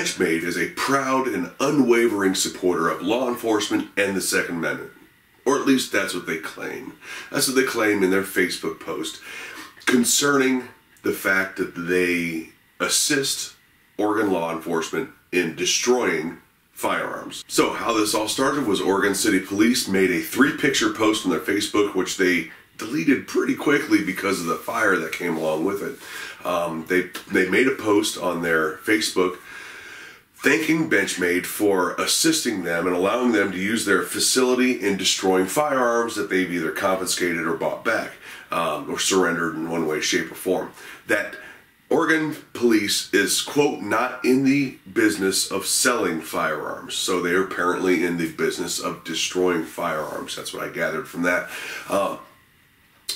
Benchmade is a proud and unwavering supporter of law enforcement and the Second Amendment. Or at least that's what they claim. That's what they claim in their Facebook post concerning the fact that they assist Oregon law enforcement in destroying firearms. So how this all started was Oregon City Police made a 3-picture post on their Facebook, which they deleted pretty quickly because of the fire that came along with it. They made a post on their Facebook thanking Benchmade for assisting them and allowing them to use their facility in destroying firearms that they've either confiscated or bought back or surrendered in one way, shape, or form. That Oregon Police is, quote, not in the business of selling firearms. So they are apparently in the business of destroying firearms. That's what I gathered from that.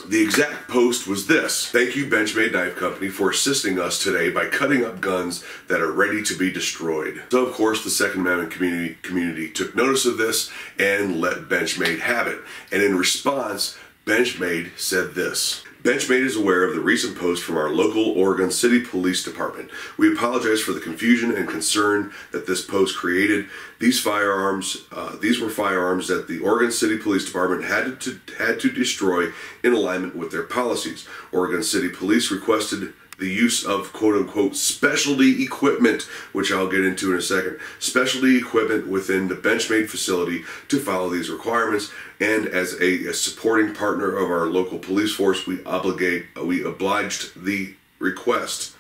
The exact post was this: "Thank you, Benchmade Knife Company, for assisting us today by cutting up guns that are ready to be destroyed." So, of course, the Second Amendment community took notice of this and let Benchmade have it. And in response, Benchmade said this: "Benchmade is aware of the recent post from our local Oregon City Police Department. We apologize for the confusion and concern that this post created. These were firearms that the Oregon City Police Department had to destroy in alignment with their policies. Oregon City Police requested the use of quote-unquote specialty equipment," which I'll get into in a second, "specialty equipment within the Benchmade facility to follow these requirements, and as a supporting partner of our local police force, we obliged the request.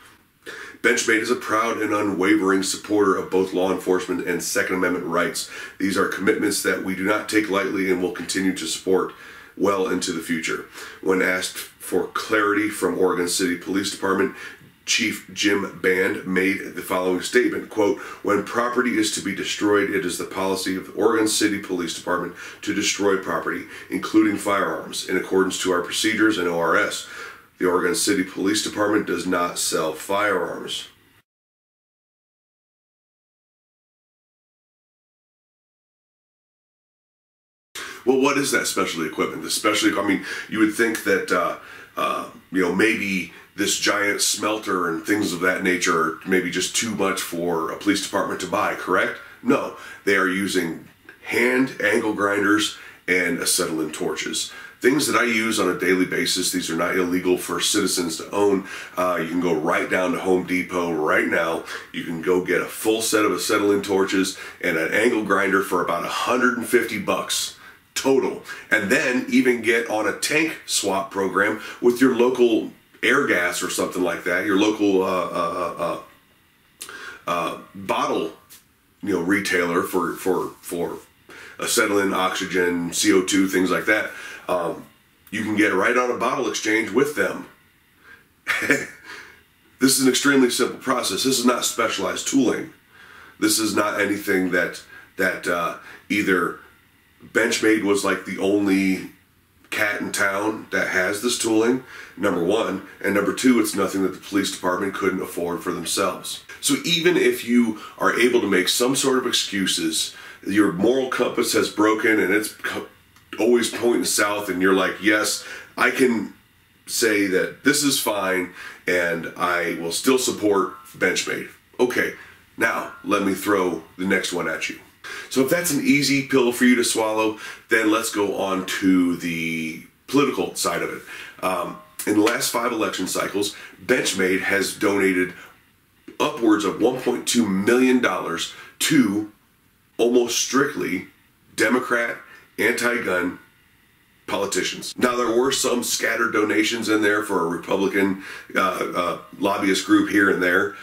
Benchmade is a proud and unwavering supporter of both law enforcement and Second Amendment rights. These are commitments that we do not take lightly and will continue to support well into the future." When asked for clarity from Oregon City Police Department, Chief Jim Band made the following statement, quote, "When property is to be destroyed, it is the policy of the Oregon City Police Department to destroy property, including firearms, in accordance to our procedures and ORS. The Oregon City Police Department does not sell firearms." Well, what is that specialty equipment? The specialty, I mean, you would think that, maybe this giant smelter and things of that nature are maybe just too much for a police department to buy, correct? No, they are using hand angle grinders and acetylene torches. Things that I use on a daily basis. These are not illegal for citizens to own. You can go right down to Home Depot right now. You can go get a full set of acetylene torches and an angle grinder for about $150 total. And then even get on a tank swap program with your local air gas or something like that, your local bottle retailer for acetylene, oxygen, CO2, things like that. You can get right on a bottle exchange with them. This is an extremely simple process. This is not specialized tooling. This is not anything that either Benchmade was like the only cat in town that has this tooling, number one, and number two, it's nothing that the police department couldn't afford for themselves. So even if you are able to make some sort of excuses, your moral compass has broken and it's always pointing south, and you're like, yes, I can say that this is fine and I will still support Benchmade. Okay, now let me throw the next one at you. So if that's an easy pill for you to swallow, then let's go on to the political side of it. In the last 5 election cycles, Benchmade has donated upwards of $1.2 million to almost strictly Democrat, anti-gun politicians. Now, there were some scattered donations in there for a Republican lobbyist group here and there.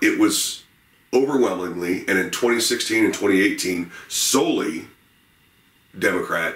It was overwhelmingly, and in 2016 and 2018, solely Democrat.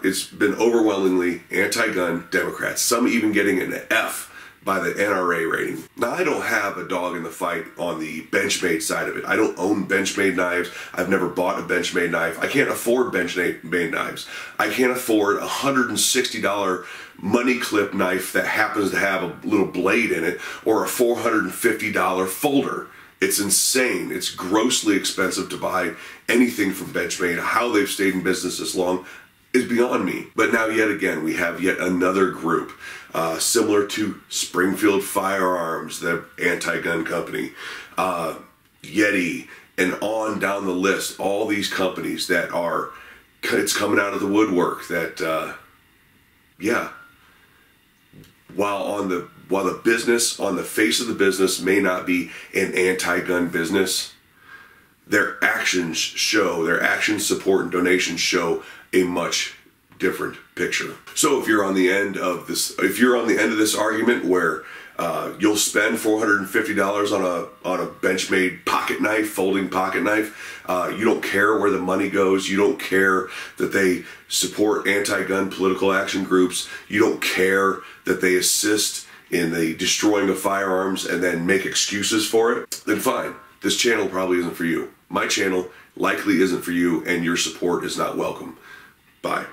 It's been overwhelmingly anti-gun Democrats, some even getting an F by the NRA rating. Now, I don't have a dog in the fight on the Benchmade side of it. I don't own Benchmade knives. I've never bought a Benchmade knife. I can't afford Benchmade knives. I can't afford a $160 money clip knife that happens to have a little blade in it, or a $450 folder. It's insane. It's grossly expensive to buy anything from Benchmade. How they've stayed in business this long is beyond me. But now yet again, we have yet another group similar to Springfield Firearms, the anti-gun company, Yeti, and on down the list, all these companies that are, it's coming out of the woodwork that, yeah, while the business, on the face of the business may not be an anti-gun business, their actions show, their actions, support, and donations show a much different picture. So if you're on the end of this, argument where you'll spend $450 on a Benchmade pocket knife, folding pocket knife, you don't care where the money goes, you don't care that they support anti-gun political action groups, you don't care that they assist in the destroying of firearms and then make excuses for it, then fine. This channel probably isn't for you. My channel likely isn't for you, and your support is not welcome. Bye.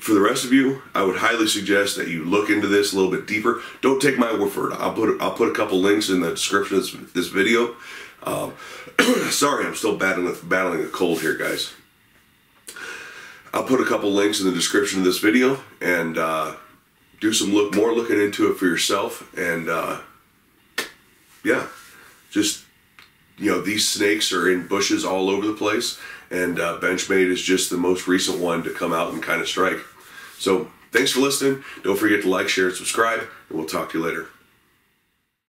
For the rest of you, I would highly suggest that you look into this a little bit deeper. Don't take my word for it. I'll put a couple links in the description of this video. Sorry, I'm still battling a cold here, guys. I'll put a couple links in the description of this video, and do some more looking into it for yourself. And yeah, just, you know, these snakes are in bushes all over the place, and Benchmade is just the most recent one to come out and kind of strike. So thanks for listening. Don't forget to like, share, and subscribe, and we'll talk to you later.